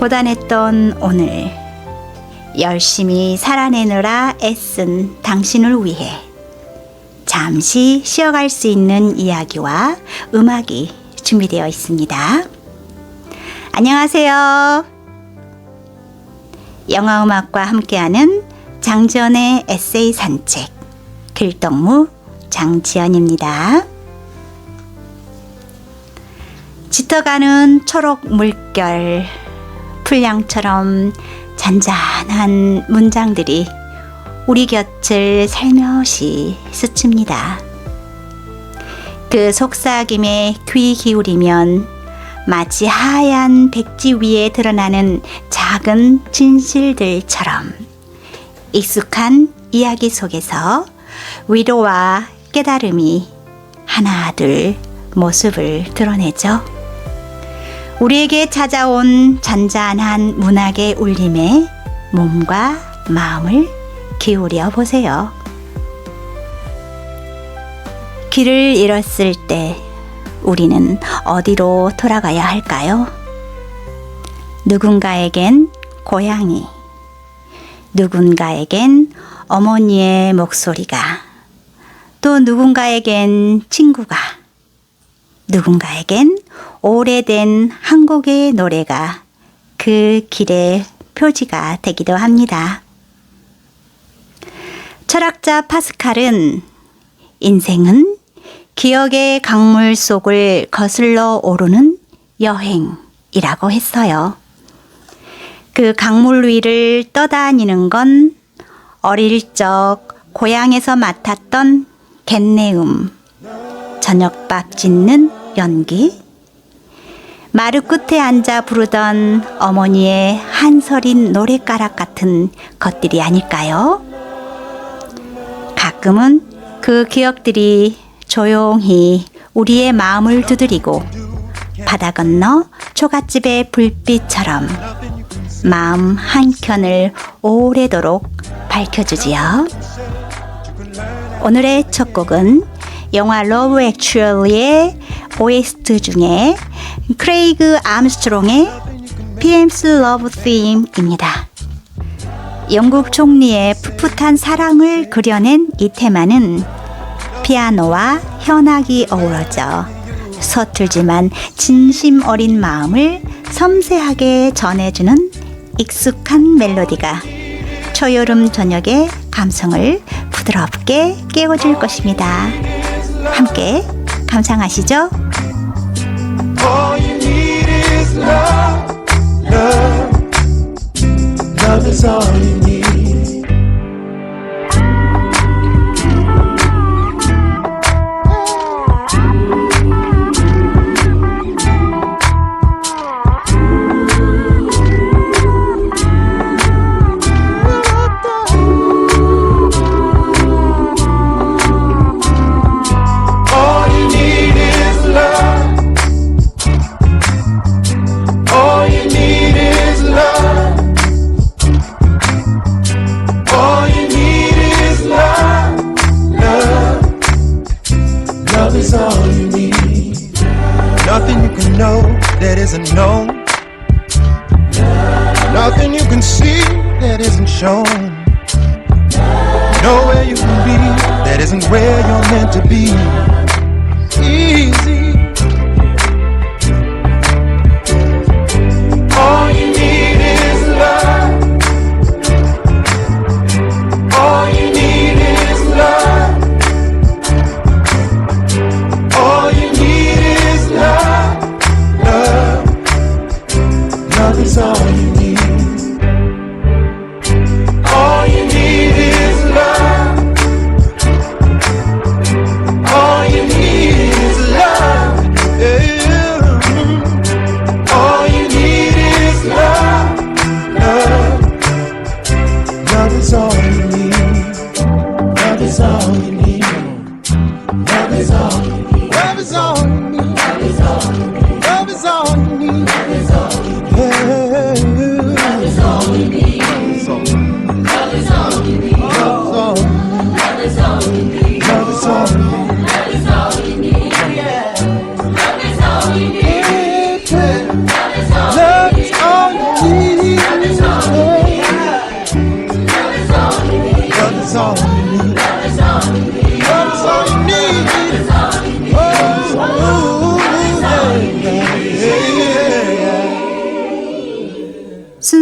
고단했던 오늘, 열심히 살아내느라 애쓴 당신을 위해 잠시 쉬어갈 수 있는 이야기와 음악이 준비되어 있습니다. 안녕하세요. 영화음악과 함께하는 장지연의 에세이 산책, 길동무 장지연입니다. 짙어가는 초록 물결, 풀량처럼 잔잔한 문장들이 우리 곁을 살며시 스칩니다. 그 속삭임에 귀 기울이면 마치 하얀 백지 위에 드러나는 작은 진실들처럼 익숙한 이야기 속에서 위로와 깨달음이 하나둘 모습을 드러내죠. 우리에게 찾아온 잔잔한 문학의 울림에 몸과 마음을 기울여 보세요. 길을 잃었을 때 우리는 어디로 돌아가야 할까요? 누군가에겐 고향이, 누군가에겐 어머니의 목소리가, 또 누군가에겐 친구가, 누군가에겐 오래된 한국의 노래가 그 길의 표지가 되기도 합니다. 철학자 파스칼은 인생은 기억의 강물 속을 거슬러 오르는 여행이라고 했어요. 그 강물 위를 떠다니는 건 어릴 적 고향에서 맡았던 갯내음, 저녁밥 짓는 연기, 마루 끝에 앉아 부르던 어머니의 한서린 노랫가락 같은 것들이 아닐까요? 가끔은 그 기억들이 조용히 우리의 마음을 두드리고 바다 건너 초가집의 불빛처럼 마음 한켠을 오래도록 밝혀주지요. 오늘의 첫 곡은 영화 러브 액츄얼리의 OST 중에 크레이그 암스트롱의 PM's Love Theme입니다. 영국 총리의 풋풋한 사랑을 그려낸 이 테마는 피아노와 현악이 어우러져 서툴지만 진심 어린 마음을 섬세하게 전해주는 익숙한 멜로디가 초여름 저녁의 감성을 부드럽게 깨워줄 것입니다. 함께 감상하시죠. All you need is love, love, love is all you need. Love is all you need. Nothing you can know that isn't known. Nothing you can see that isn't shown. Nowhere you can be that isn't where you're meant to be. Easy. All you need is love. All you need is love. Love is all you need. All you need is love. All you need is love.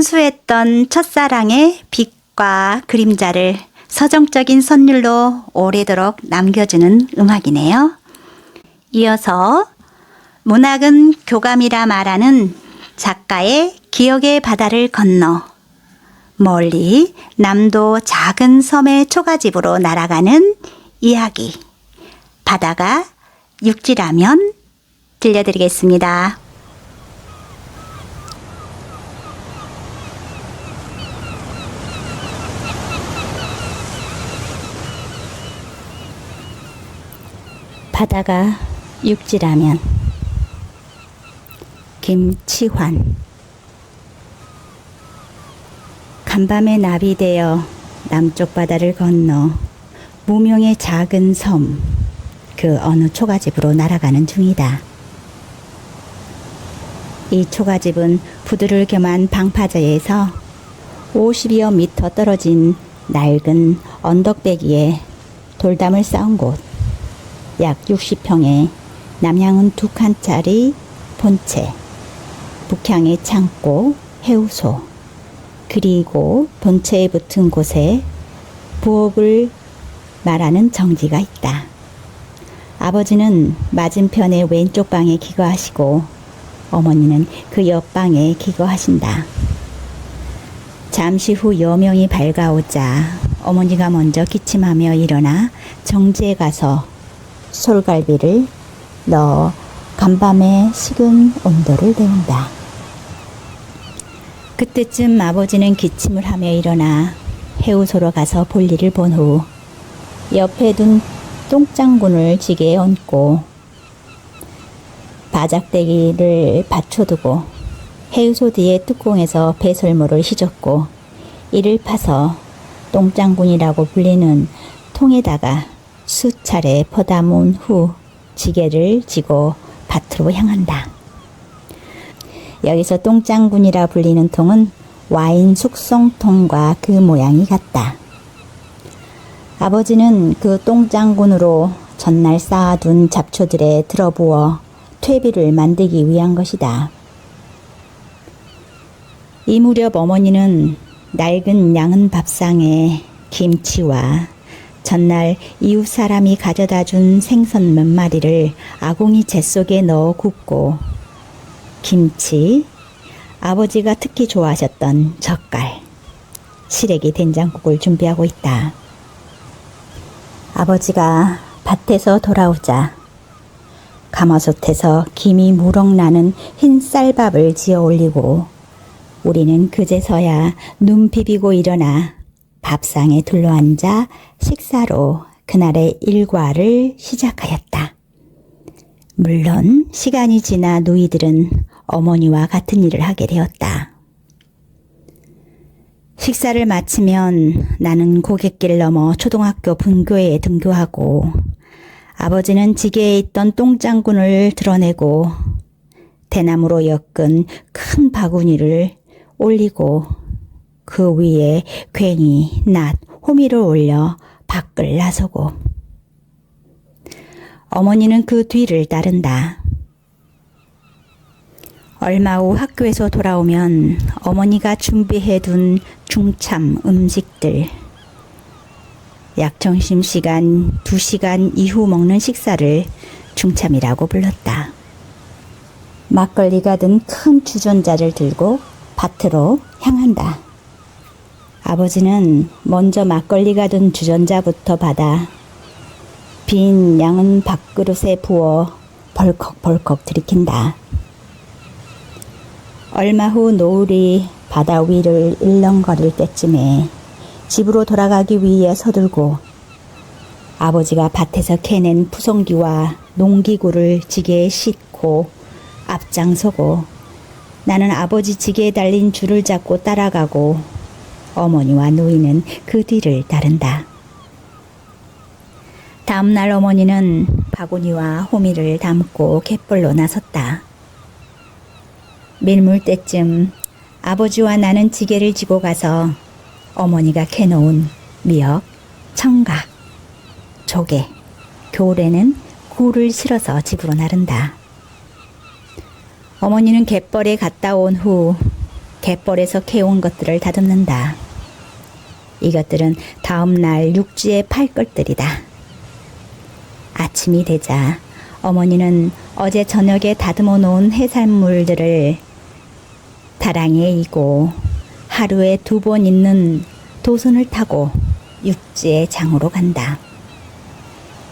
순수했던 첫사랑의 빛과 그림자를 서정적인 선율로 오래도록 남겨주는 음악이네요. 이어서 문학은 교감이라 말하는 작가의 기억의 바다를 건너 멀리 남도 작은 섬의 초가집으로 날아가는 이야기, 바다가 육지라면 들려드리겠습니다. 바다가 육지라면. 김치환. 간밤에 나비 되어 남쪽 바다를 건너 무명의 작은 섬, 그 어느 초가집으로 날아가는 중이다. 이 초가집은 부두를 겸한 방파제에서 50여 미터 떨어진 낡은 언덕배기에 돌담을 쌓은 곳, 약 60평에 남향은 2칸짜리 본체, 북향의 창고, 해우소, 그리고 본체에 붙은 곳에 부엌을 말하는 정지가 있다. 아버지는 맞은편의 왼쪽 방에 기거하시고 어머니는 그 옆방에 기거하신다. 잠시 후 여명이 밝아오자 어머니가 먼저 기침하며 일어나 정지에 가서 솔갈비를 넣어 간밤에 식은 온도를 데운다. 그때쯤 아버지는 기침을 하며 일어나 해우소로 가서 볼일을 본 후 옆에 둔 똥장군을 지게에 얹고 바작대기를 받쳐두고 해우소 뒤에 뚜껑에서 배설물을 휘젓고 이를 파서 똥장군이라고 불리는 통에다가 수차례 퍼담은 후 지게를 지고 밭으로 향한다. 여기서 똥장군이라 불리는 통은 와인 숙성통과 그 모양이 같다. 아버지는 그 똥장군으로 전날 쌓아둔 잡초들에 들어부어 퇴비를 만들기 위한 것이다. 이 무렵 어머니는 낡은 양은 밥상에 김치와 전날 이웃 사람이 가져다 준 생선 몇 마리를 아궁이 재 속에 넣어 굽고 김치, 아버지가 특히 좋아하셨던 젓갈, 시래기 된장국을 준비하고 있다. 아버지가 밭에서 돌아오자 가마솥에서 김이 무럭나는 흰 쌀밥을 지어 올리고 우리는 그제서야 눈 비비고 일어나 밥상에 둘러앉아 식사로 그날의 일과를 시작하였다. 물론 시간이 지나 누이들은 어머니와 같은 일을 하게 되었다. 식사를 마치면 나는 고갯길 넘어 초등학교 분교회에 등교하고 아버지는 지게에 있던 똥장군을 드러내고 대나무로 엮은 큰 바구니를 올리고 그 위에 괭이, 낫, 호미를 올려 밖을 나서고 어머니는 그 뒤를 따른다. 얼마 후 학교에서 돌아오면 어머니가 준비해둔 중참 음식들, 약 점심시간 2시간 이후 먹는 식사를 중참이라고 불렀다. 막걸리가 든 큰 주전자를 들고 밭으로 향한다. 아버지는 먼저 막걸리가 든 주전자부터 받아 빈 양은 밥그릇에 부어 벌컥벌컥 들이킨다. 얼마 후 노을이 바다 위를 일렁거릴 때쯤에 집으로 돌아가기 위해 서둘고 아버지가 밭에서 캐낸 푸송기와 농기구를 지게에 싣고 앞장서고 나는 아버지 지게에 달린 줄을 잡고 따라가고 어머니와 누이는 그 뒤를 따른다. 다음날 어머니는 바구니와 호미를 담고 갯벌로 나섰다. 밀물 때쯤 아버지와 나는 지게를 지고 가서 어머니가 캐놓은 미역, 청각, 조개, 겨울에는 굴을 실어서 집으로 나른다. 어머니는 갯벌에 갔다 온 후 갯벌에서 캐온 것들을 다듬는다. 이것들은 다음 날 육지에 팔 것들이다. 아침이 되자 어머니는 어제 저녁에 다듬어 놓은 해산물들을 다랑이에 이고 하루에 2번 있는 도선을 타고 육지에 장으로 간다.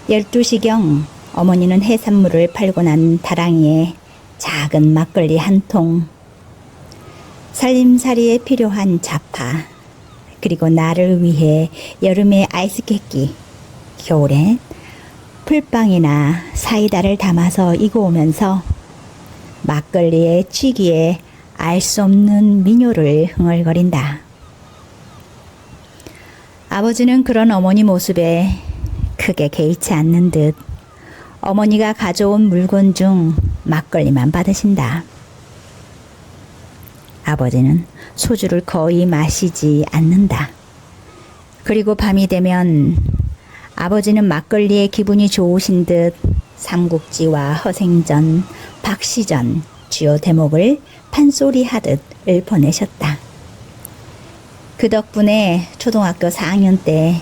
12시경 어머니는 해산물을 팔고 난 다랑이에 작은 막걸리 한 통, 살림살이에 필요한 잡화, 그리고 나를 위해 여름에 아이스케이크, 겨울엔 풀빵이나 사이다를 담아서 이고 오면서 막걸리에 취기에 알 수 없는 민요를 흥얼거린다. 아버지는 그런 어머니 모습에 크게 개의치 않는 듯 어머니가 가져온 물건 중 막걸리만 받으신다. 아버지는 소주를 거의 마시지 않는다. 그리고 밤이 되면 아버지는 막걸리에 기분이 좋으신 듯 삼국지와 허생전, 박시전 주요 대목을 판소리 하듯 읊어내셨다. 그 덕분에 초등학교 4학년 때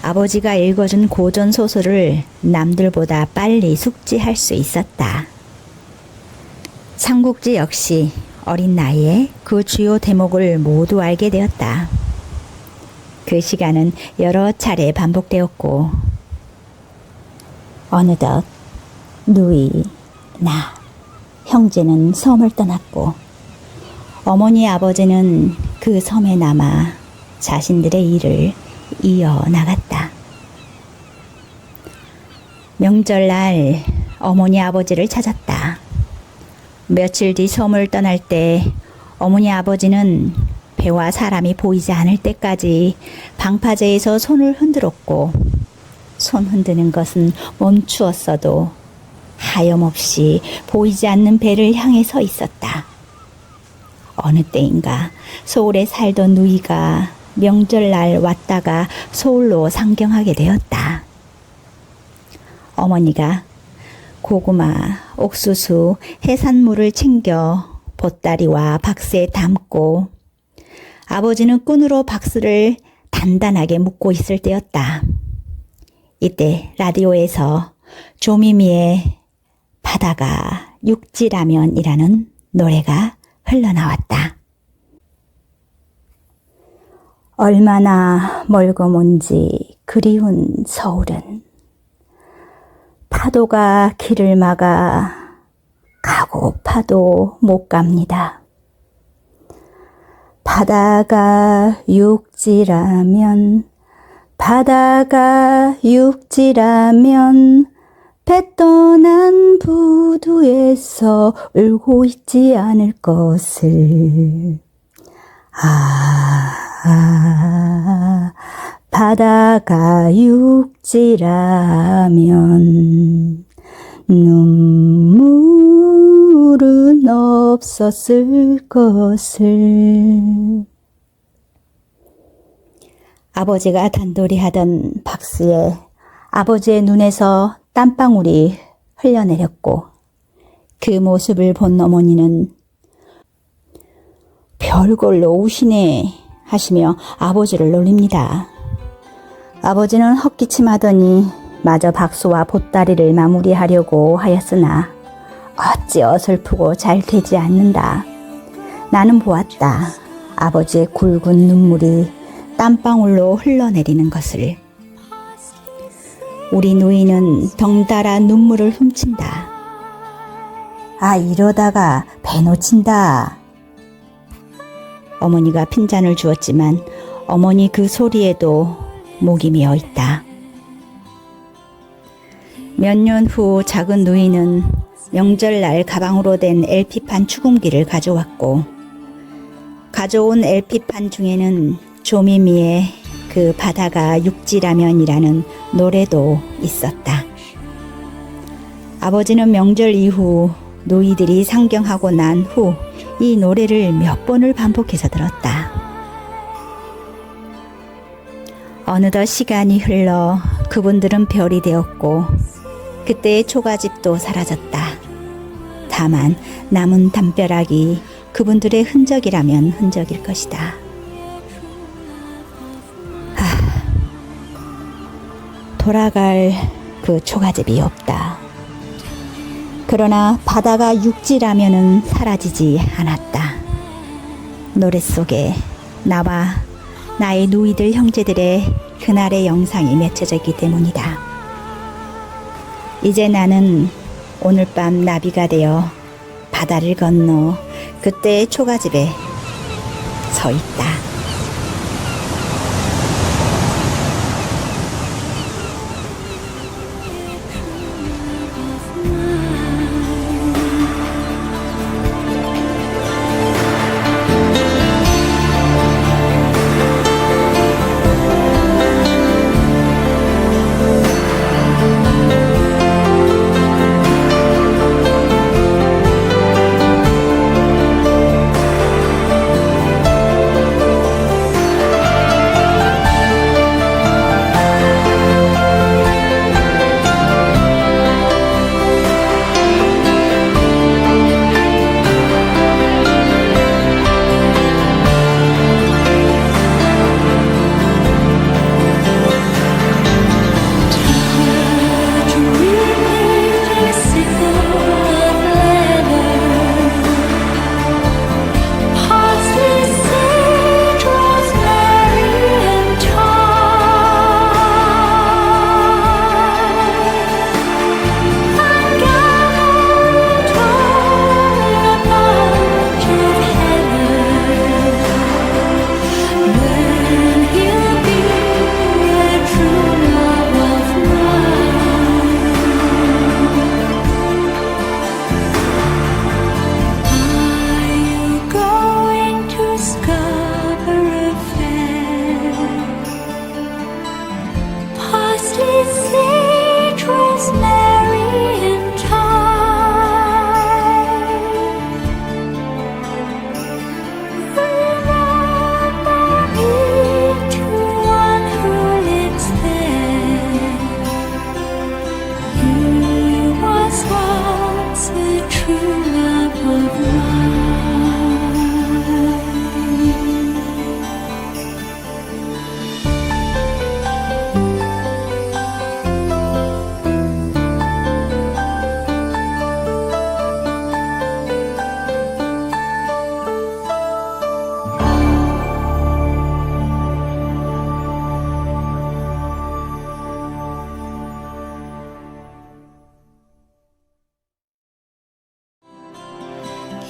아버지가 읽어준 고전 소설을 남들보다 빨리 숙지할 수 있었다. 삼국지 역시 어린 나이에 그 주요 대목을 모두 알게 되었다. 그 시간은 여러 차례 반복되었고 어느덧 누이, 나, 형제는 섬을 떠났고 어머니 아버지는 그 섬에 남아 자신들의 일을 이어나갔다. 명절날 어머니 아버지를 찾았다. 며칠 뒤 섬을 떠날 때 어머니 아버지는 배와 사람이 보이지 않을 때까지 방파제에서 손을 흔들었고 손 흔드는 것은 멈추었어도 하염없이 보이지 않는 배를 향해 서 있었다. 어느 때인가 서울에 살던 누이가 명절날 왔다가 서울로 상경하게 되었다. 어머니가 고구마, 옥수수, 해산물을 챙겨 보따리와 박스에 담고 아버지는 끈으로 박스를 단단하게 묶고 있을 때였다. 이때 라디오에서 조미미의 바다가 육지라면이라는 노래가 흘러나왔다. 얼마나 멀고 먼지 그리운 서울은 파도가 길을 막아 가고파도 못 갑니다. 바다가 육지라면 배 떠난 부두에서 울고 있지 않을 것을 바다가 육지라면 눈물은 없었을 것을. 아버지가 단돌이 하던 박스에 아버지의 눈에서 땀방울이 흘러내렸고 그 모습을 본 어머니는 별걸로 우시네 하시며 아버지를 놀립니다. 아버지는 헛기침하더니 마저 박수와 보따리를 마무리하려고 하였으나 어찌 어설프고 잘 되지 않는다. 나는 보았다. 아버지의 굵은 눈물이 땀방울로 흘러내리는 것을. 우리 누이는 덩달아 눈물을 훔친다. 이러다가 배 놓친다. 어머니가 핀잔을 주었지만 어머니 그 소리에도 목이 메어 있다. 몇 년 후 작은 누이는 명절날 가방으로 된 LP판 축음기를 가져왔고 가져온 LP판 중에는 조미미의 그 바다가 육지라면이라는 노래도 있었다. 아버지는 명절 이후 누이들이 상경하고 난 후 이 노래를 몇 번을 반복해서 들었다. 어느덧 시간이 흘러 그분들은 별이 되었고 그때의 초가집도 사라졌다. 다만 남은 담벼락이 그분들의 흔적이라면 흔적일 것이다. 돌아갈 그 초가집이 없다. 그러나 바다가 육지라면은 사라지지 않았다. 노래 속에 나와 나의 누이들 형제들의 그날의 영상이 맺혀져 있기 때문이다. 이제 나는 오늘 밤 나비가 되어 바다를 건너 그때의 초가집에 서 있다.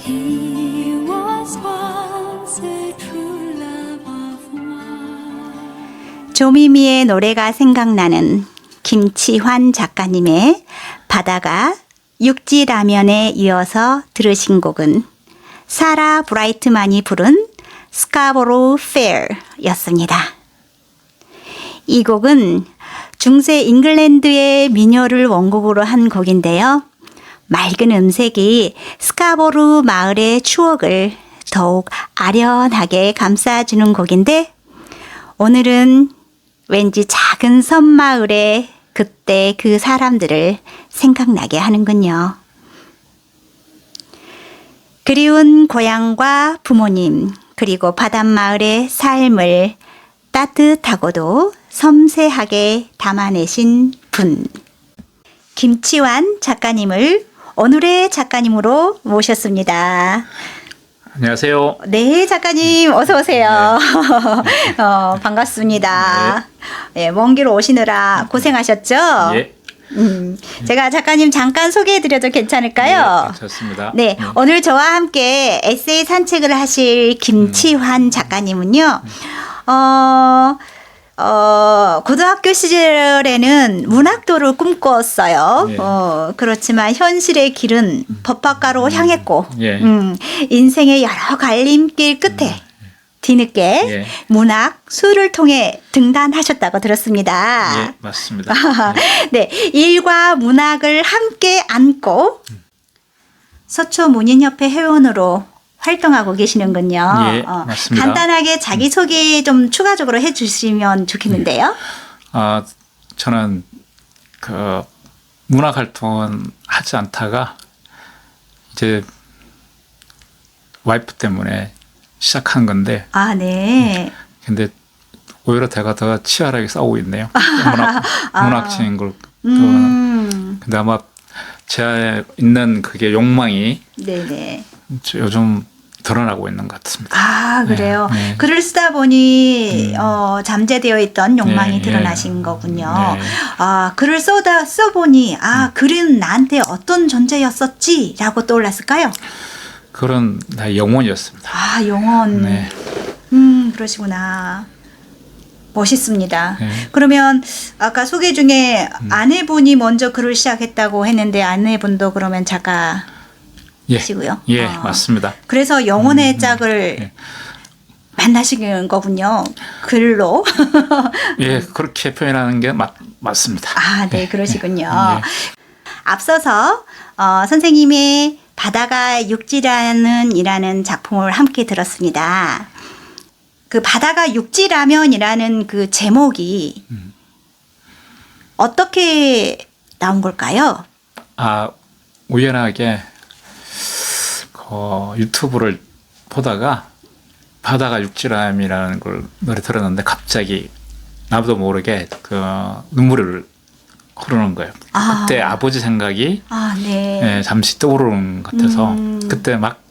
He was once a true love of mine. 조미미의 노래가 생각나는 김치환 작가님의 바다가 육지라면에 이어서 들으신 곡은 사라 브라이트만이 부른 스카보로 페어였습니다. 이 곡은 중세 잉글랜드의 민요를 원곡으로 한 곡인데요. 맑은 음색이 스카보루 마을의 추억을 더욱 아련하게 감싸주는 곡인데 오늘은 왠지 작은 섬마을의 그때 그 사람들을 생각나게 하는군요. 그리운 고향과 부모님 그리고 바닷마을의 삶을 따뜻하고도 섬세하게 담아내신 분 김치환 작가님을 오늘의 작가님으로 모셨습니다. 안녕하세요. 네, 작가님 어서 오세요. 반갑습니다. 네, 먼 길 오시느라 고생하셨죠? 예. 제가 작가님 잠깐 소개해드려도 괜찮을까요? 네, 괜찮습니다. 네, 오늘 저와 함께 에세이 산책을 하실 김치환 작가님은요. 고등학교 시절에는 문학도를 꿈꿨어요. 예. 그렇지만 현실의 길은 법학과로 향했고, 예. 인생의 여러 갈림길 끝에 뒤늦게 예. 문학, 수를 통해 등단하셨다고 들었습니다. 예, 맞습니다. 네, 일과 문학을 함께 안고 서초문인협회 회원으로 활동하고 계시는군요. 예, 맞습니다. 간단하게 자기소개 좀 추가적으로 해주시면 좋겠는데요. 저는 그 문학 활동은 하지 않다가 이제 와이프 때문에 시작한 건데 아, 네. 근데 오히려 제가 더 치열하게 싸우고 있네요. 문학적인 걸. 근데 아마 제 있는 그게 욕망이 네네. 요즘 드러나고 있는 것 같습니다. 아, 그래요. 네. 글을 쓰다 보니 잠재되어 있던 욕망이 네, 드러나신 네. 거군요. 네. 아, 글을 써보니 아, 글은 나한테 어떤 존재였었지라고 떠올랐을까요? 그런 나의 영혼이었습니다. 아, 영혼. 네. 그러시구나. 멋있습니다. 네. 그러면 아까 소개 중에 아내분이 먼저 글을 시작했다고 했는데 아내분도 그러면 작가시고요? 예, 맞습니다. 그래서 영혼의 짝을 네. 만나신 거군요. 글로. 예, 그렇게 표현하는 게 맞습니다. 아, 네, 그러시군요. 예. 앞서서 선생님의 바다가 육지라는이라는 작품을 함께 들었습니다. 그 바다가 육지라면이라는 그 제목이 어떻게 나온 걸까요? 아, 우연하게 유튜브를 보다가 바다가 육지람이라는 걸 노래 들었는데 갑자기 나도 모르게 그 눈물을 흐르는 거예요. 아. 그때 아버지 생각이 아, 네. 예, 잠시 떠오르는 것 같아서 그때 막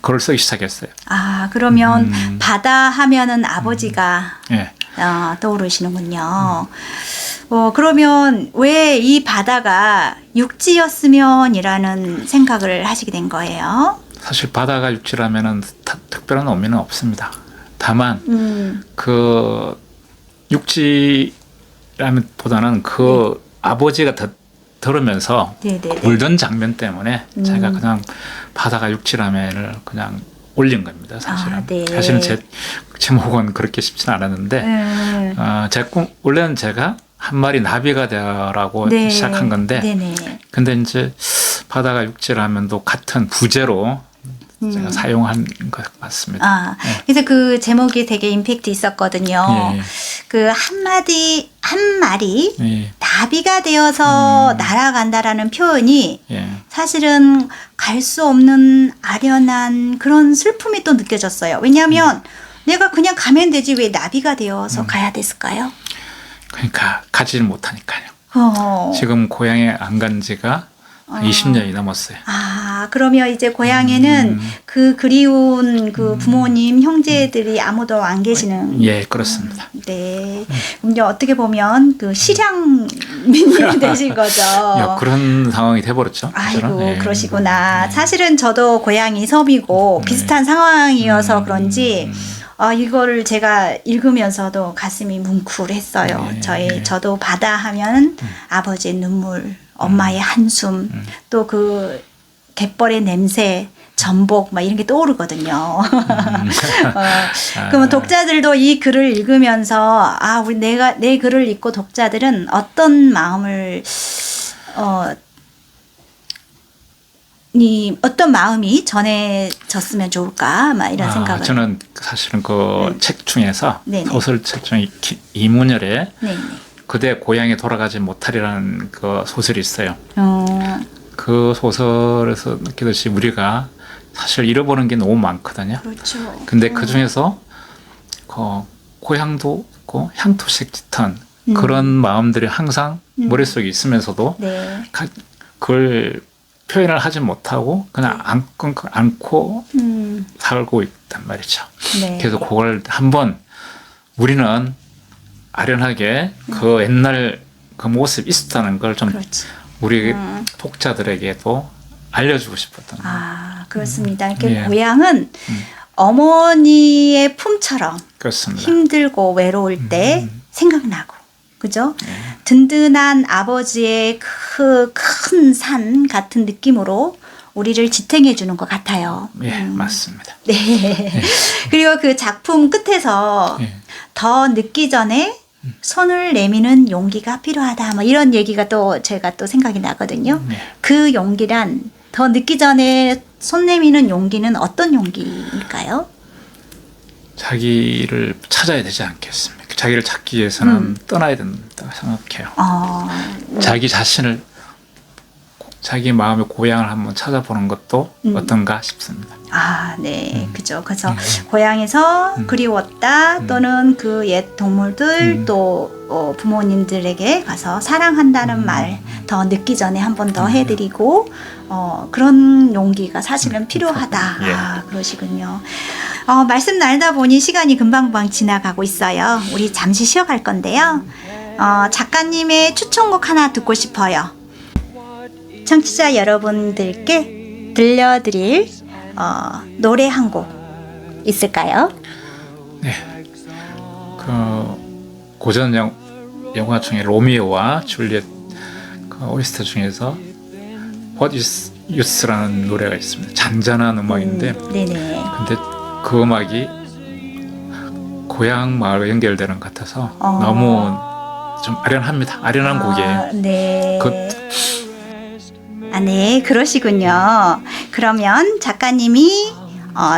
글을 쓰기 시작했어요. 아, 그러면 바다 하면은 아버지가 예. 떠오르시는군요. 그러면 왜 이 바다가 육지였으면이라는 생각을 하시게 된 거예요? 사실 바다가 육지라면은 특별한 의미는 없습니다. 다만 그 육지라면보다는 그 아버지가 들으면서 네네네. 울던 장면 때문에 제가 그냥 바다가 육지라면을 그냥 올린 겁니다. 사실은. 아, 네. 사실은 제 제목은 그렇게 쉽지는 않았는데 원래는 제가 한 마리 나비가 되어라고 네. 시작한 건데 네네. 근데 이제 바다가 육지라면도 같은 부제로 제가 사용한 것 같습니다. 아, 그래서 그 제목이 되게 임팩트 있었거든요. 예. 그 한 마리 예. 나비가 되어서 날아간다라는 표현이 예. 사실은 갈 수 없는 아련한 그런 슬픔이 또 느껴졌어요. 왜냐하면 내가 그냥 가면 되지 왜 나비가 되어서 가야 됐을까요? 그러니까 가지를 못하니까요. 어. 지금 고향에 안 간 지가 20년이 넘었어요. 아, 그러면 이제 고향에는 그 그리운 그 부모님, 형제들이 아무도 안 계시는. 예, 그렇습니다. 네. 그럼 이제 어떻게 보면 그 실향민이 되신 거죠. 야, 그런 상황이 돼버렸죠. 아이고, 사실은. 예. 그러시구나. 사실은 저도 고향이 섬이고 비슷한 상황이어서 그런지 이거를 제가 읽으면서도 가슴이 뭉클했어요. 저도 바다 하면 아버지의 눈물, 엄마의 한숨, 또 그 갯벌의 냄새, 전복 막 이런 게 떠오르거든요. 그러면 독자들도 이 글을 읽으면서 내 글을 읽고 독자들은 어떤 마음을 어떤 마음이 전해졌으면 좋을까 막 이런 생각을. 저는 사실은 그 책 중에서 네네. 소설책 중에 이문열의 네. 그대 고향에 돌아가지 못하리라는 그 소설이 있어요. 어, 그 소설에서 느끼듯이 우리가 사실 잃어버리는 게 너무 많거든요. 그렇죠. 근데 그 중에서 고향도 있고 향토색 짙은 그런 마음들이 항상 머릿속에 있으면서도 네. 그걸 표현을 하지 못하고 그냥 안고 살고 있단 말이죠. 네. 그래서 그걸 한번 우리는 아련하게 그 옛날 그 모습이 있었다는 걸 좀 그렇지. 우리 독자들에게도 알려주고 싶었던 거예요. 아, 그렇습니다. 이렇게 예. 고향은 어머니의 품처럼 그렇습니다. 힘들고 외로울 때 생각나고, 그죠? 든든한 아버지의 그 큰 산 같은 느낌으로 우리를 지탱해 주는 것 같아요. 예, 맞습니다. 네. 그리고 그 작품 끝에서 예. 더 늦기 전에 손을 내미는 용기가 필요하다. 뭐 이런 얘기가 또 제가 또 생각이 나거든요. 네. 그 용기란 더 늦기 전에 손 내미는 용기는 어떤 용기일까요? 자기를 찾아야 되지 않겠습니까? 자기를 찾기 위해서는 떠나야 된다고 생각해요. 자기 자신을 자기 마음의 고향을 한번 찾아보는 것도 어떤가 싶습니다. 아, 네, 그죠. 그래서 고향에서 그리웠다 또는 그 옛 동물들 또 부모님들에게 가서 사랑한다는 말 더 늦기 전에 한 번 더 해드리고 그런 용기가 사실은 필요하다. 예. 아, 그러시군요. 말씀 나누다 보니 시간이 금방금방 지나가고 있어요. 우리 잠시 쉬어갈 건데요. 작가님의 추천곡 하나 듣고 싶어요. 청취자 여러분들께 들려드릴 노래 한 곡 있을까요? 네, 그 고전 영화 중에 로미오와 줄리엣 그 OST 중에서 What is Youth라는 노래가 있습니다. 잔잔한 음악인데, 네네. 근데 그 음악이 고향 마을과 연결되는 것 같아서 너무 좀 아련합니다. 아련한 곡이에요. 네. 그- 네, 그러시군요. 그러면 작가님이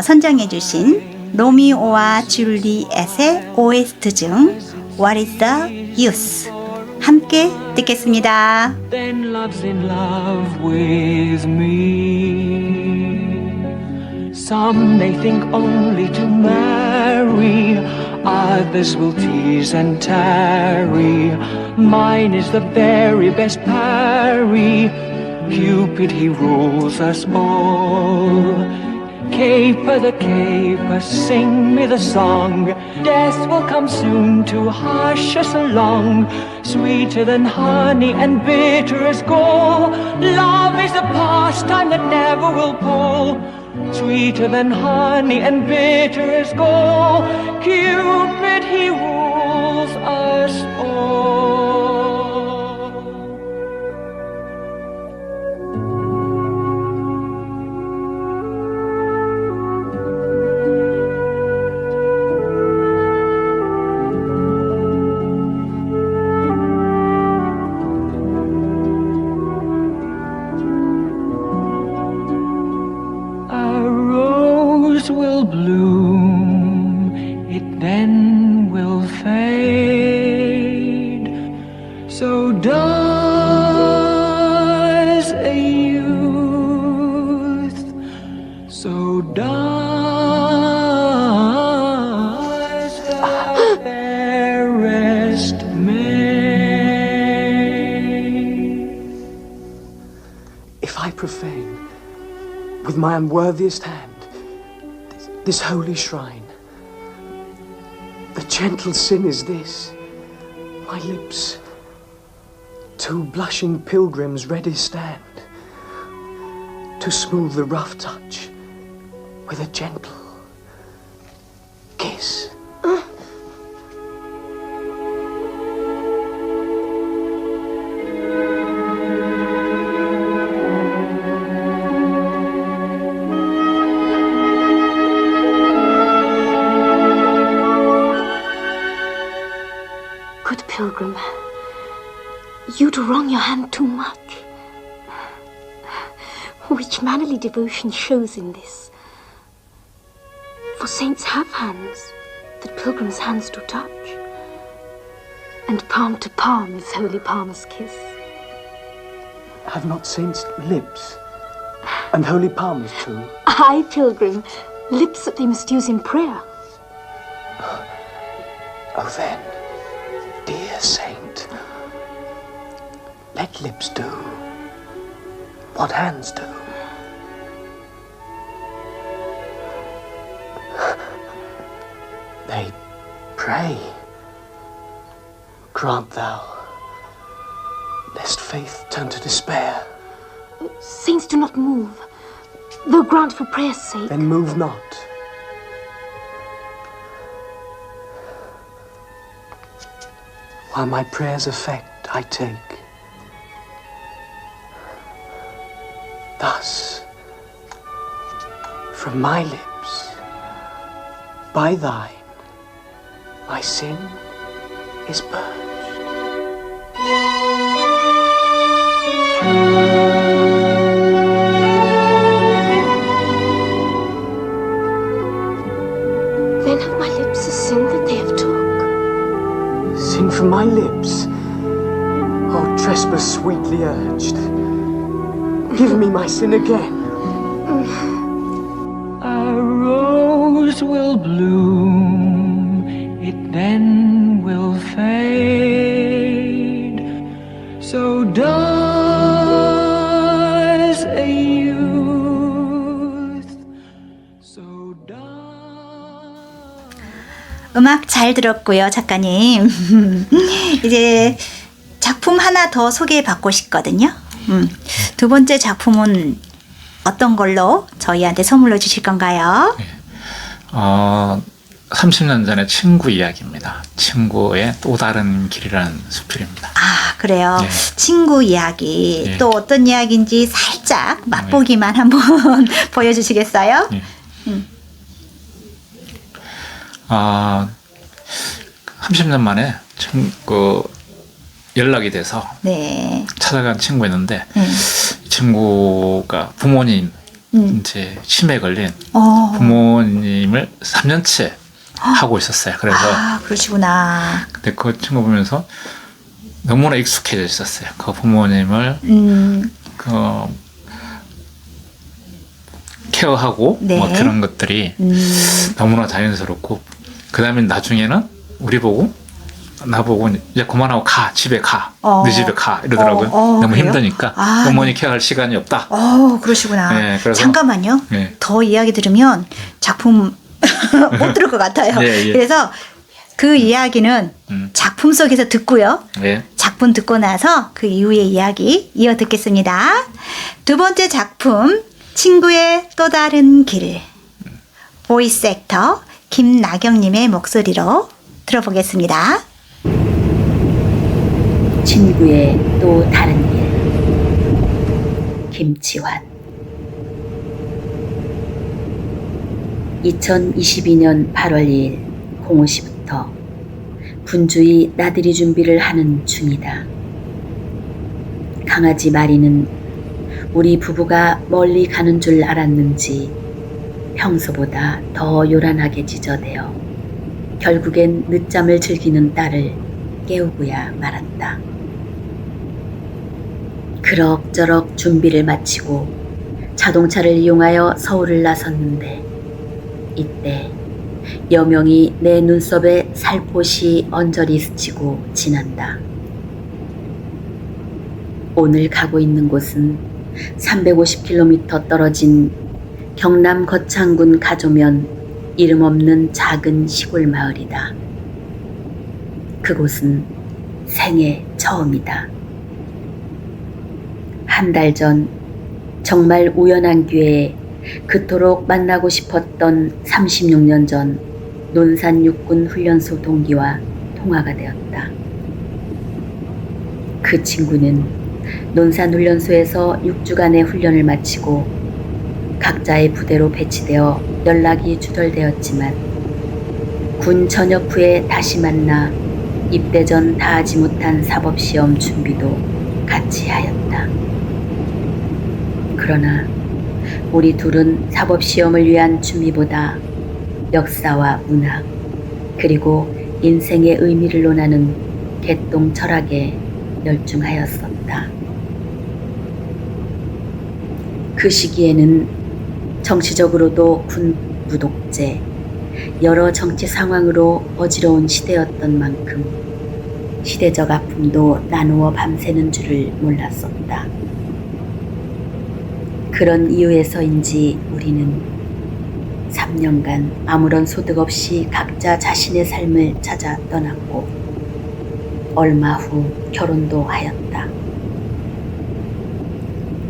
선정해주신 로미오와 줄리엣의 OST 중 What is the Use 함께 듣겠습니다. Then love's in love with me. Some may think only to marry, others will tease and tarry. Mine is the very best parry. Cupid, he rules us all. Caper the caper, sing me the song. Death will come soon to hush us along. Sweeter than honey and bitter as gall. Love is a pastime that never will pall. Sweeter than honey and bitter as gall. Cupid, he rules us all. Will bloom, it then will fade. So does a youth, so does the fairest maid. If I profane with my unworthiest hand this holy shrine, the gentle sin is this: my lips, two blushing pilgrims ready stand to smooth the rough touch with a gentle kiss. Pilgrim, you do wrong your hand too much. Which mannerly devotion shows in this? For saints have hands that pilgrims' hands do touch, and palm to palm is holy palmer's kiss. Have not saints lips, and holy palms too? Aye, pilgrim, lips that they must use in prayer. Oh then, dear saint, let lips do what hands do. They pray. Grant thou, lest faith turn to despair. Saints do not move, though grant for prayer's sake. Then move not. While my prayer's effect I take. Thus, from my lips, by thine, my sin is purged. Then have my lips a sin that they have took? Sin from my lips, oh trespass sweetly urged. Give me my sin again. A rose will bloom, it then will fade. So does a youth. So does. 음악 잘 들었고요, 작가님. 이제 작품 하나 더 소개받고 싶거든요. 두 번째 작품은 어떤 걸로 저희한테 선물로 주실 건가요? 30년 전의 친구 이야기입니다. 친구의 또 다른 길이라는 수필입니다. 아, 그래요. 네. 친구 이야기. 네. 또 어떤 이야기인지 살짝 맛보기만 한번 보여주시겠어요? 네. 30년 만에 연락이 돼서 네. 찾아간 친구였는데 이 친구가 부모님 이제 치매에 걸린 부모님을 3년째 하고 있었어요. 그래서 아, 그러시구나. 근데 그 친구 보면서 너무나 익숙해져 있었어요. 그 부모님을 케어하고 네. 뭐 그런 것들이 너무나 자연스럽고 그 다음에 나중에는 우리 보고 나보고 이제 그만하고 가 집에 가 네 집에 가 이러더라고요. 너무 그래요? 힘드니까 아, 부모님 케어할 시간이 없다. 그러시구나. 네, 그래서- 잠깐만요. 네. 더 이야기 들으면 작품 못 들을 것 같아요. 네, 예. 그래서 그 이야기는 작품 속에서 듣고요. 네. 작품 듣고 나서 그 이후의 이야기 이어 듣겠습니다. 두 번째 작품 친구의 또 다른 길. 보이스 액터 김나경님의 목소리로 들어보겠습니다. 친구의 또 다른 길. 김치환. 2022년 8월 2일 05시부터 분주히 나들이 준비를 하는 중이다. 강아지 마리는 우리 부부가 멀리 가는 줄 알았는지 평소보다 더 요란하게 짖어대어 결국엔 늦잠을 즐기는 딸을 깨우고야 말았다. 그럭저럭 준비를 마치고 자동차를 이용하여 서울을 나섰는데 이때 여명이 내 눈썹에 살포시 언저리 스치고 지난다. 오늘 가고 있는 곳은 350km 떨어진 경남 거창군 가조면 이름 없는 작은 시골 마을이다. 그곳은 생애 처음이다. 한 달 전 정말 우연한 기회에 그토록 만나고 싶었던 36년 전 논산 육군 훈련소 동기와 통화가 되었다. 그 친구는 논산 훈련소에서 6주간의 훈련을 마치고 각자의 부대로 배치되어 연락이 주절되었지만 군 전역 후에 다시 만나 입대 전 다하지 못한 사법시험 준비도 같이 하였다. 그러나 우리 둘은 사법시험을 위한 준비보다 역사와 문학 그리고 인생의 의미를 논하는 개똥 철학에 열중하였었다. 그 시기에는 정치적으로도 군 부독제, 여러 정치 상황으로 어지러운 시대였던 만큼 시대적 아픔도 나누어 밤새는 줄을 몰랐었다. 그런 이유에서인지 우리는 3년간 아무런 소득 없이 각자 자신의 삶을 찾아 떠났고 얼마 후 결혼도 하였다.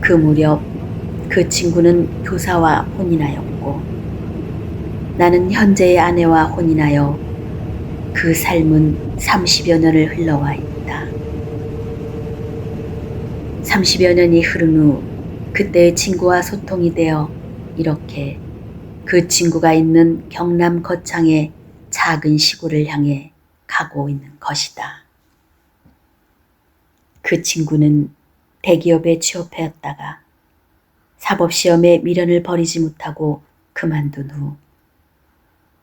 그 무렵 그 친구는 교사와 혼인하였고 나는 현재의 아내와 혼인하여 그 삶은 30여 년을 흘러와 있다. 30여 년이 흐른 후 그때의 친구와 소통이 되어 이렇게 그 친구가 있는 경남 거창의 작은 시골을 향해 가고 있는 것이다. 그 친구는 대기업에 취업하였다가 사법시험에 미련을 버리지 못하고 그만둔 후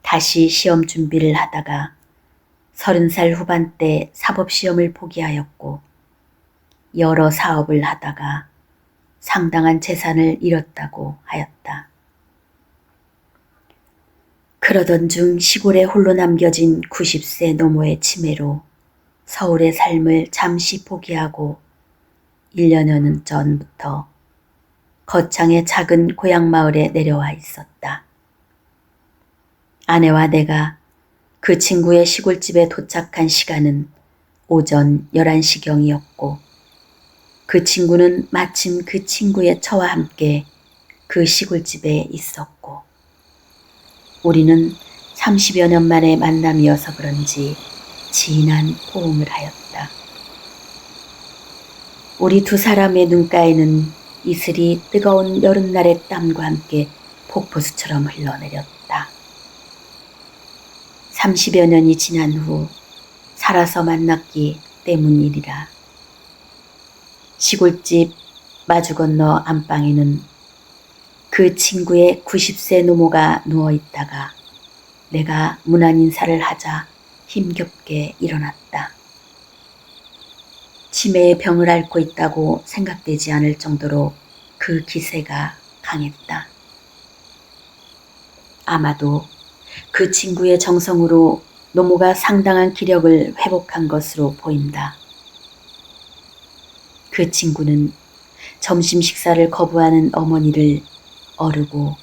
다시 시험 준비를 하다가 30살 후반때 사법시험을 포기하였고 여러 사업을 하다가 상당한 재산을 잃었다고 하였다. 그러던 중 시골에 홀로 남겨진 90세 노모의 치매로 서울의 삶을 잠시 포기하고 1년여는 전부터 거창의 작은 고향 마을에 내려와 있었다. 아내와 내가 그 친구의 시골집에 도착한 시간은 오전 11시경이었고 그 친구는 마침 그 친구의 처와 함께 그 시골집에 있었고 우리는 30여 년 만의 만남이어서 그런지 진한 호응을 하였다. 우리 두 사람의 눈가에는 이슬이 뜨거운 여름날의 땀과 함께 폭포수처럼 흘러내렸다. 30여 년이 지난 후 살아서 만났기 때문이리라. 시골집 마주 건너 안방에는 그 친구의 90세 노모가 누워있다가 내가 문안 인사를 하자 힘겹게 일어났다. 치매의 병을 앓고 있다고 생각되지 않을 정도로 그 기세가 강했다. 아마도 그 친구의 정성으로 노모가 상당한 기력을 회복한 것으로 보인다. 그 친구는 점심 식사를 거부하는 어머니를 어르고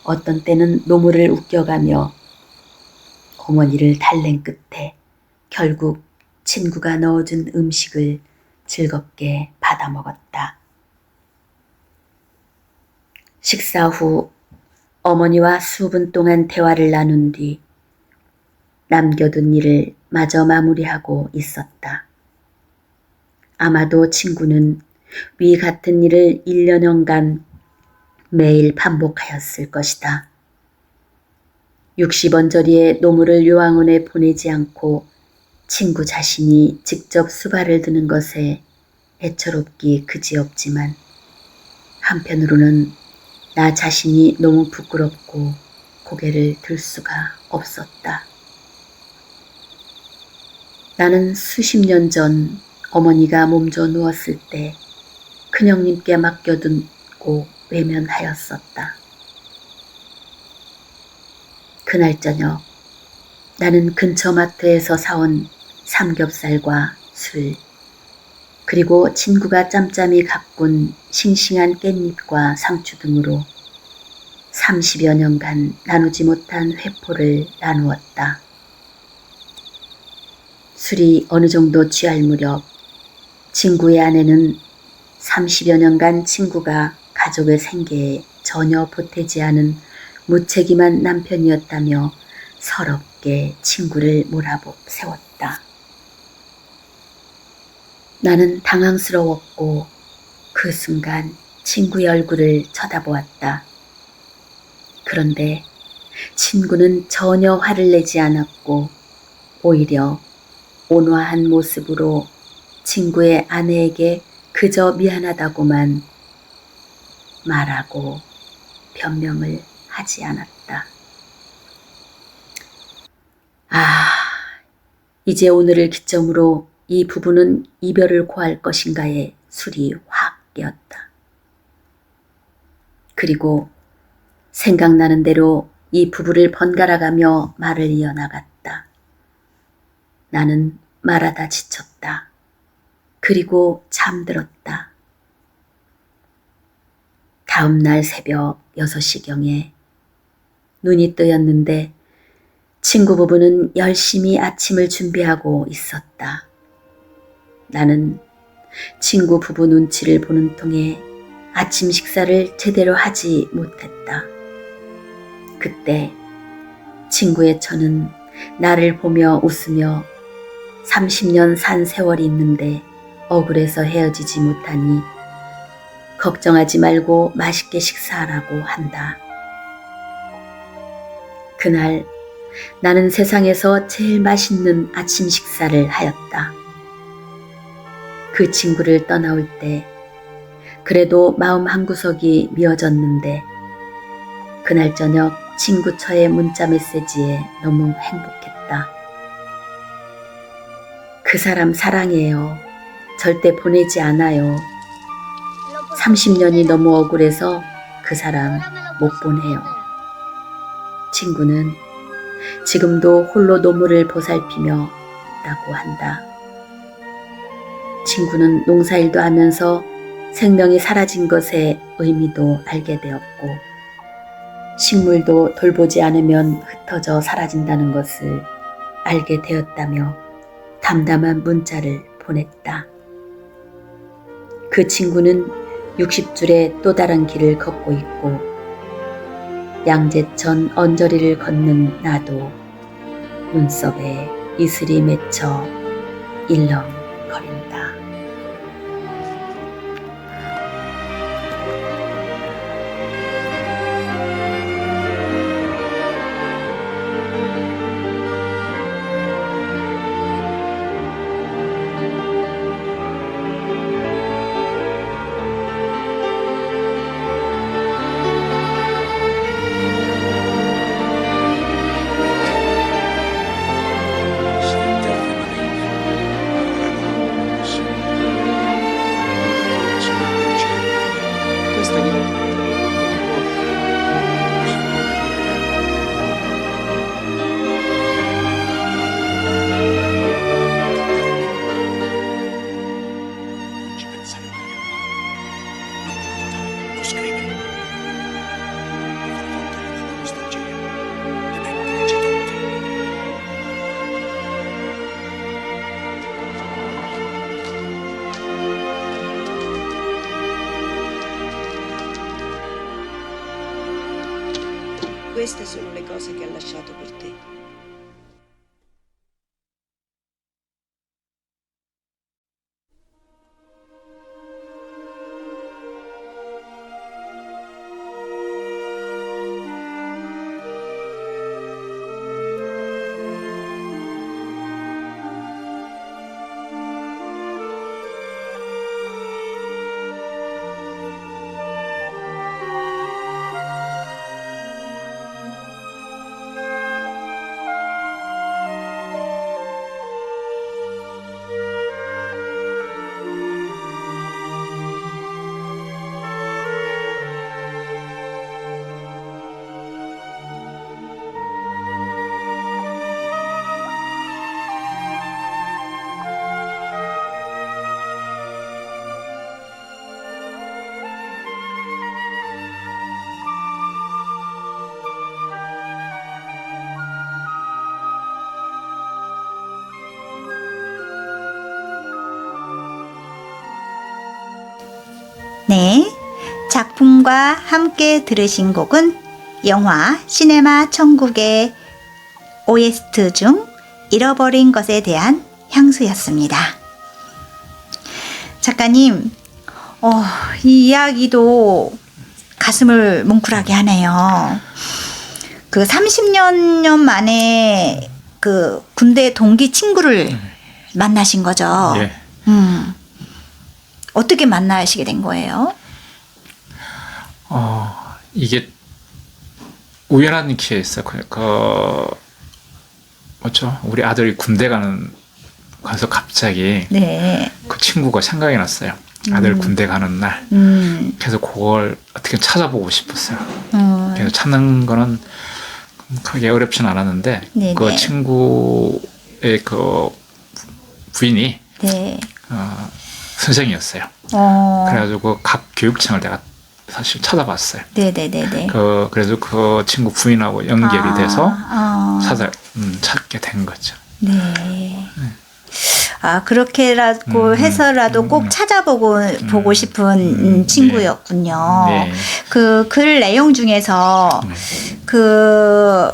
어떤 때는 노모를 웃겨가며 어머니를 달랜 끝에 결국 친구가 넣어준 음식을 즐겁게 받아 먹었다. 식사 후 어머니와 수분 동안 대화를 나눈 뒤 남겨둔 일을 마저 마무리하고 있었다. 아마도 친구는 위 같은 일을 1년여간 매일 반복하였을 것이다. 60언저리의 노모를 요양원에 보내지 않고 친구 자신이 직접 수발을 드는 것에 애처롭기 그지없지만 한편으로는 나 자신이 너무 부끄럽고 고개를 들 수가 없었다. 나는 수십 년 전 어머니가 몸져 누웠을 때 큰형님께 맡겨두고 외면하였었다. 그날 저녁 나는 근처 마트에서 사온 삼겹살과 술 그리고 친구가 짬짬이 가꾼 싱싱한 깻잎과 상추 등으로 30여 년간 나누지 못한 회포를 나누었다. 술이 어느 정도 취할 무렵 친구의 아내는 30여 년간 친구가 가족의 생계에 전혀 보태지 않은 무책임한 남편이었다며 서럽게 친구를 몰아세웠다. 나는 당황스러웠고 그 순간 친구의 얼굴을 쳐다보았다. 그런데 친구는 전혀 화를 내지 않았고 오히려 온화한 모습으로 친구의 아내에게 그저 미안하다고만 말하고 변명을 하지 않았다. 이제 오늘을 기점으로 이 부부는 이별을 고할 것인가에 술이 확 깨었다. 그리고 생각나는 대로 이 부부를 번갈아가며 말을 이어나갔다. 나는 말하다 지쳤다. 그리고 잠들었다. 다음 날 새벽 6시경에 눈이 뜨였는데 친구 부부는 열심히 아침을 준비하고 있었다. 나는 친구 부부 눈치를 보는 통에 아침 식사를 제대로 하지 못했다. 그때 친구의 처는 나를 보며 웃으며 30년 산 세월이 있는데 억울해서 헤어지지 못하니 걱정하지 말고 맛있게 식사하라고 한다. 그날 나는 세상에서 제일 맛있는 아침 식사를 하였다. 그 친구를 떠나올 때 그래도 마음 한구석이 미어졌는데 그날 저녁 친구 처의 문자 메시지에 너무 행복했다. 그 사람 사랑해요. 절대 보내지 않아요. 30년이 너무 억울해서 그 사람 못 보내요. 친구는 지금도 홀로 노무를 보살피며 있다고 한다. 친구는 농사일도 하면서 생명이 사라진 것의 의미도 알게 되었고, 식물도 돌보지 않으면 흩어져 사라진다는 것을 알게 되었다며 담담한 문자를 보냈다. 그 친구는 60줄의 또 다른 길을 걷고 있고, 양재천 언저리를 걷는 나도 눈썹에 이슬이 맺혀 일렁거린다. Queste sono le cose che ha lasciato per te. 네, 작품과 함께 들으신 곡은 영화 시네마 천국의 OST 중 잃어버린 것에 대한 향수였습니다. 작가님, 이 이야기도 가슴을 뭉클하게 하네요. 그 30년 만에 그 군대 동기 친구를 만나신 거죠? 예. 어떻게 만나시게 된 거예요? 이게 우연한 기회였어요. 뭐죠? 우리 아들이 군대 가서 갑자기 네. 그 친구가 생각이 났어요. 아들 군대 가는 날. 그래서 그걸 어떻게 찾아보고 싶었어요. 그래서 찾는 거는 크게 어렵진 않았는데, 네네. 그 친구의 그 부인이 네. 선생이었어요. 그래가지고 각 교육청을 내가 사실 찾아봤어요. 네네네네. 그래서 그 친구 부인하고 연결이 돼서 찾게 된 거죠. 네. 그렇게라고 해서라도 꼭 보고 싶은 친구였군요. 네. 그 글 내용 중에서 그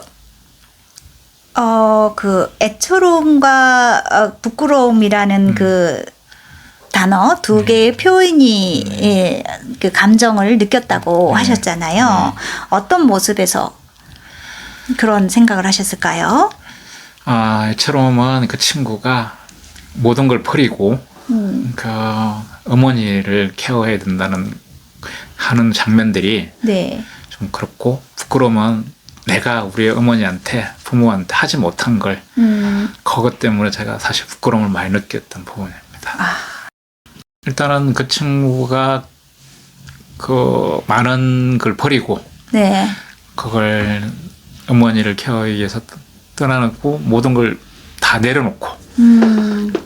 애처로움과 부끄러움이라는 그 단어 두 개의 표현이 그 감정을 느꼈다고 하셨잖아요. 어떤 모습에서 그런 생각을 하셨을까요? 애처로움은 그 친구가 모든 걸 버리고 그 어머니를 케어해야 된다는 하는 장면들이 네. 좀 그렇고, 부끄러움은 내가 우리 어머니한테 부모한테 하지 못한 걸 그것 때문에 제가 사실 부끄러움을 많이 느꼈던 부분입니다. 일단은 그 친구가 그 많은 걸 버리고 네. 그걸 어머니를 케어하기 위해서 떠나놓고 모든 걸 다 내려놓고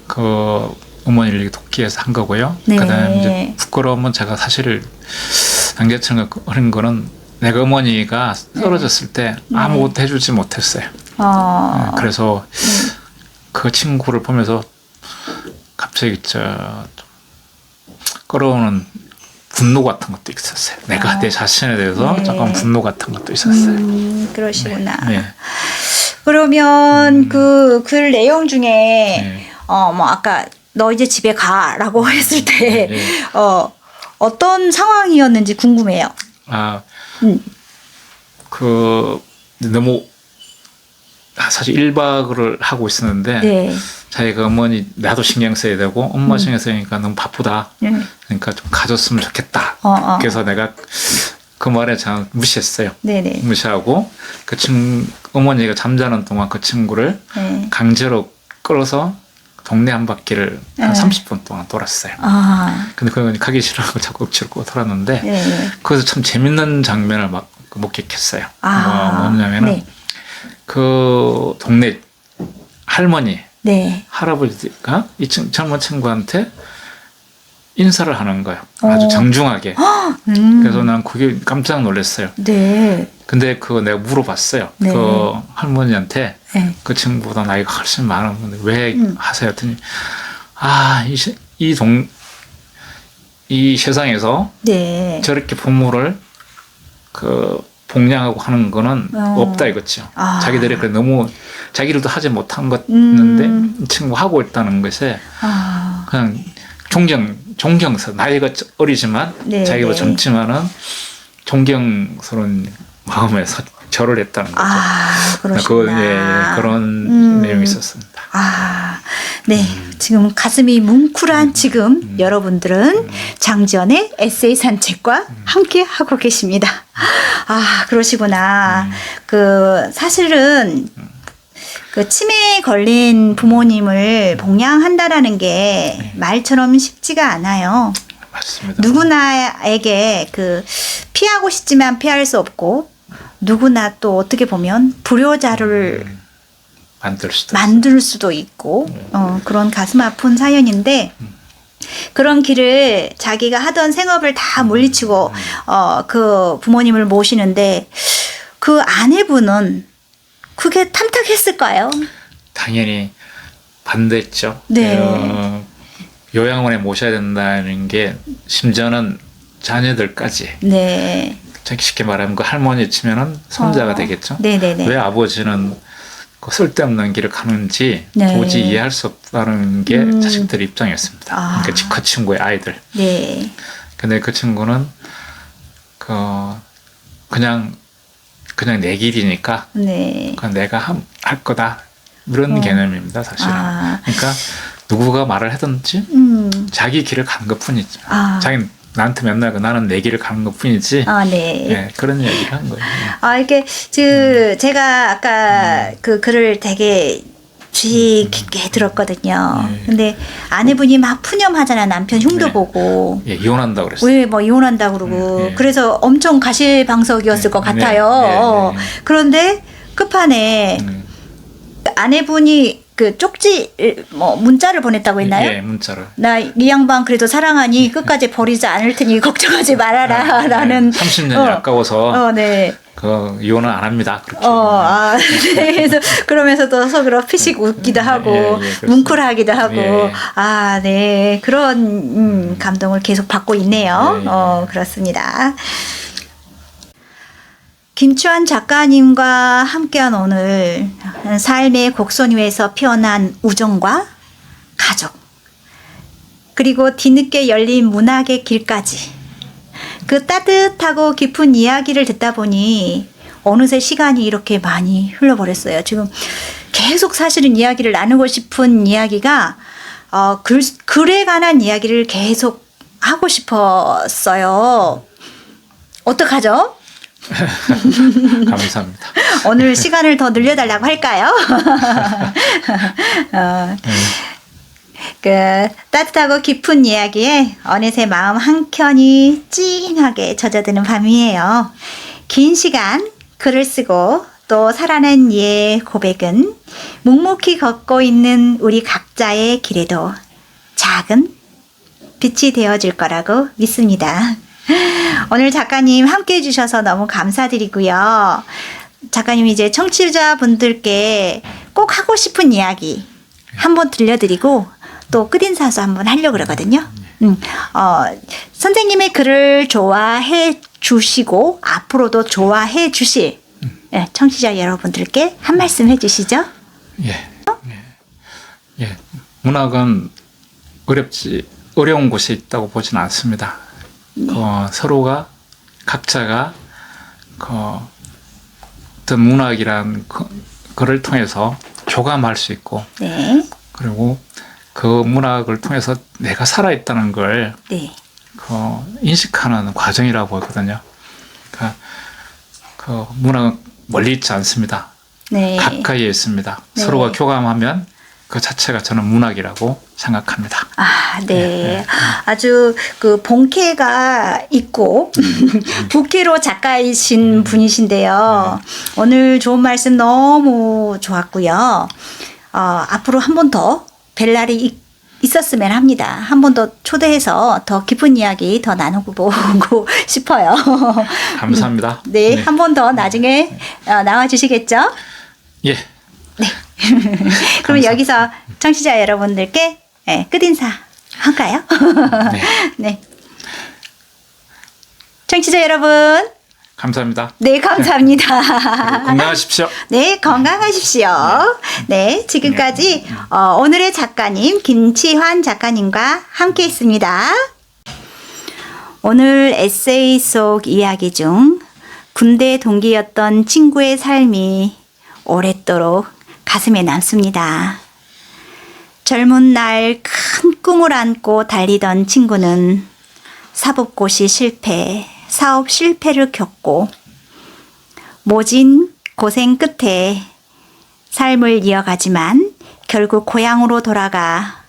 그 어머니를 돕기위해서 한 거고요. 네. 그다음에 이제 부끄러움은 제가 사실 양재천과 그런 거는 내가 어머니가 쓰러졌을 때 아무것도 해주지 못했어요. 그래서 그 친구를 보면서 갑자기 좀 끌어오는 분노 같은 것도 있었어요. 내가 내 자신에 대해서 네. 잠깐 분노 같은 것도 있었어요. 그러시구나. 네. 그러면 그 글 내용 중에 네. 뭐 아까 너 이제 집에 가라고 했을 때 네. 어떤 상황이었는지 궁금해요. 그 너무 사실 1박을 하고 있었는데 네. 자기가 어머니 나도 신경 써야 되고 엄마 신경 쓰니까 너무 바쁘다. 그러니까 좀 가졌으면 좋겠다. 그래서 내가 그 말에 참 무시했어요. 네네. 무시하고 그 어머니가 잠자는 동안 그 친구를 네. 강제로 끌어서 동네 한 바퀴를 한 30분 동안 돌았어요. 근데 그건 가기 싫어하고 자꾸 억지로 끌고 돌았는데 네. 거기서 참 재밌는 장면을 막 목격했어요. 뭐냐면은 네. 그 동네 할머니, 네. 할아버지가 이 젊은 친구한테 인사를 하는 거예요. 아주 정중하게. 그래서 난 그게 깜짝 놀랐어요. 네. 근데 그거 내가 물어봤어요. 네. 그 할머니한테 네. 그 친구보다 나이가 훨씬 많은데 왜 하세요? 했더니 이 세상에서 네. 저렇게 부모를 그 봉양하고 하는 거는 없다 이거죠. 자기들이 그래 너무 자기들도 하지 못한 것 있는데 이 친구 하고 있다는 것에 그냥 존경서 나이가 어리지만 네, 자기가 네. 젊지만은 존경스러운 마음에서 절을 했다는 거죠. 그러시구나. 그런 내용이 있었습니다. 네. 지금 가슴이 뭉클한 지금 여러분들은 장지연의 에세이 산책과 함께 하고 계십니다. 그러시구나. 그 사실은 그 치매에 걸린 부모님을 봉양한다라는 게 말처럼 쉽지가 않아요. 맞습니다. 누구나에게 그 피하고 싶지만 피할 수 없고 누구나 또 어떻게 보면 불효자를 만들 수도 있고 그런 가슴 아픈 사연인데 그런 길을 자기가 하던 생업을 다 물리치고 그 부모님을 모시는데 그 아내분은 그게 탐탁했을까요? 당연히 반대했죠. 네. 요양원에 모셔야 된다는 게 심지어는 자녀들까지. 네. 쉽게 말하면 그 할머니 치면은 손자가 되겠죠. 네네네. 왜 아버지는 그 쓸데없는 길을 가는지 네. 도저히 이해할 수 없다는 게 자식들 입장이었습니다. 그러니까 그 친구의 아이들. 네. 근데 그 친구는 그냥 내 길이니까 네. 그건 내가 할 거다 이런 개념입니다, 사실은. 그러니까 누구가 말을 하든지 자기 길을 가는 것뿐이죠. 자기는 나한테 맨날 나는 내 길을 가는 것뿐이지. 네. 네, 그런 이야기를 한 거예요. 이게 제가 아까 그 글을 되게 주의 깊게 들었거든요. 근데 아내분이 막 푸념하잖아. 남편 흉도 보고. 예, 이혼한다고 그랬어요. 왜 뭐 이혼한다고 그러고. 그래서 엄청 가시방석이었을 것 같아요. 그런데 끝판에 아내분이 그 쪽지 뭐 문자를 보냈다고 했나요? 예, 문자를. 나 이 양반 그래도 사랑하니 끝까지 버리지 않을 테니 걱정하지 말아라 라는 30년이 아까워서 네. 그 이혼은 안 합니다. 그렇게. 네. 그래서 그러면서도 속으로 피식 웃기도 하고 뭉클하기도 하고 네. 그런 감동을 계속 받고 있네요. 그렇습니다. 김추한 작가님과 함께한 오늘 삶의 곡선 위에서 피어난 우정과 가족 그리고 뒤늦게 열린 문학의 길까지 그 따뜻하고 깊은 이야기를 듣다 보니 어느새 시간이 이렇게 많이 흘러버렸어요. 지금 계속 사실은 이야기를 나누고 싶은 이야기가 글에 관한 이야기를 계속 하고 싶었어요. 어떡하죠? 감사합니다. 오늘 시간을 더 늘려달라고 할까요? 그 따뜻하고 깊은 이야기에 어느새 마음 한켠이 찡하게 젖어드는 밤이에요. 긴 시간 글을 쓰고 또 살아낸 이의 고백은 묵묵히 걷고 있는 우리 각자의 길에도 작은 빛이 되어줄 거라고 믿습니다. 오늘 작가님 함께 해주셔서 너무 감사드리고요. 작가님 이제 청취자분들께 꼭 하고 싶은 이야기 한번 들려드리고 또 끝인사도 한번 하려고 그러거든요. 선생님의 글을 좋아해 주시고 앞으로도 좋아해 주실 청취자 여러분들께 한 말씀 해주시죠. 예. 문학은 어려운 곳이 있다고 보지는 않습니다. 서로가 각자가 어떤 문학이란 글을 통해서 교감할 수 있고 네. 그리고 그 문학을 통해서 내가 살아있다는 걸 네. 인식하는 과정이라고 보거든요. 그 문학은 멀리 있지 않습니다. 네. 가까이에 있습니다. 네. 서로가 교감하면 그 자체가 저는 문학이라고 생각합니다. 네. 아주 그 본캐가 있고 부캐로 작가이신 분이신데요. 오늘 좋은 말씀 너무 좋았고요. 앞으로 한 번 더 뵐 날이 있었으면 합니다. 한 번 더 초대해서 더 깊은 이야기 더 나누고 보고 싶어요. 감사합니다. 네, 한 번 더 나중에 나와 주시겠죠? 예. 네. 그럼 여기서 청취자 여러분들께 끝인사 할까요? 네. 네. 청취자 여러분. 감사합니다. 네, 감사합니다. 건강하십시오. 네, 건강하십시오. 네, 지금까지 오늘의 작가님 김치환 작가님과 함께 했습니다. 오늘 에세이 속 이야기 중 군대 동기였던 친구의 삶이 오랫도록 가슴에 남습니다. 젊은 날 큰 꿈을 안고 달리던 친구는 사법고시 실패, 사업 실패를 겪고 모진 고생 끝에 삶을 이어가지만 결국 고향으로 돌아가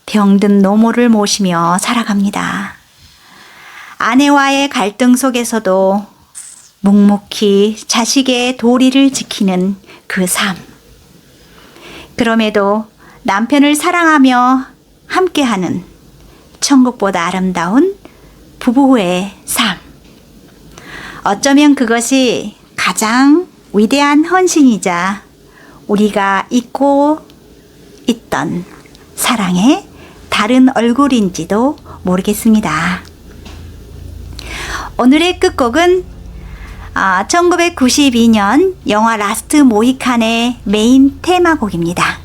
병든 노모를 모시며 살아갑니다. 아내와의 갈등 속에서도 묵묵히 자식의 도리를 지키는 그 삶. 그럼에도 남편을 사랑하며 함께하는 천국보다 아름다운 부부의 삶. 어쩌면 그것이 가장 위대한 헌신이자 우리가 잊고 있던 사랑의 다른 얼굴인지도 모르겠습니다. 오늘의 끝곡은 1992년 영화 라스트 모히칸의 메인 테마곡입니다.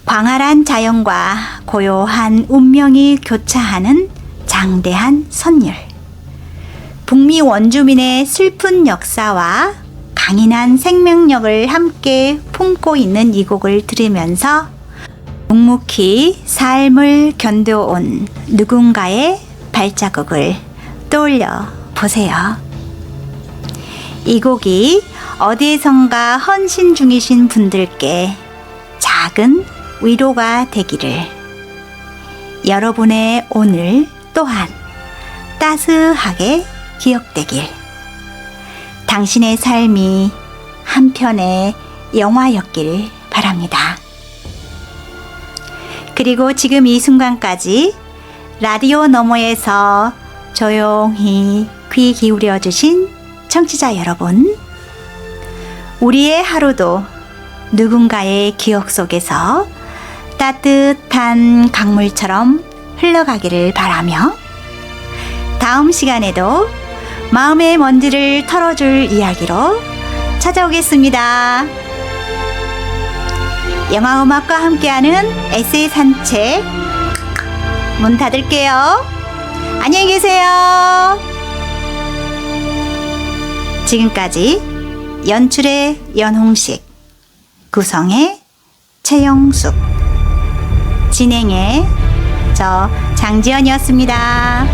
광활한 자연과 고요한 운명이 교차하는 장대한 선율. 북미 원주민의 슬픈 역사와 강인한 생명력을 함께 품고 있는 이 곡을 들으면서 묵묵히 삶을 견뎌온 누군가의 발자국을 떠올려 보세요. 이 곡이 어디선가 헌신 중이신 분들께 작은 위로가 되기를, 여러분의 오늘 또한 따스하게 기억되길, 당신의 삶이 한편의 영화였길 바랍니다. 그리고 지금 이 순간까지 라디오 너머에서 조용히 귀 기울여 주신 청취자 여러분, 우리의 하루도 누군가의 기억 속에서 따뜻한 강물처럼 흘러가기를 바라며 다음 시간에도 마음의 먼지를 털어줄 이야기로 찾아오겠습니다. 영화음악과 함께하는 에세이 산책 문 닫을게요. 안녕히 계세요. 지금까지 연출의 연홍식, 구성의 최영숙, 진행의 저 장지연이었습니다.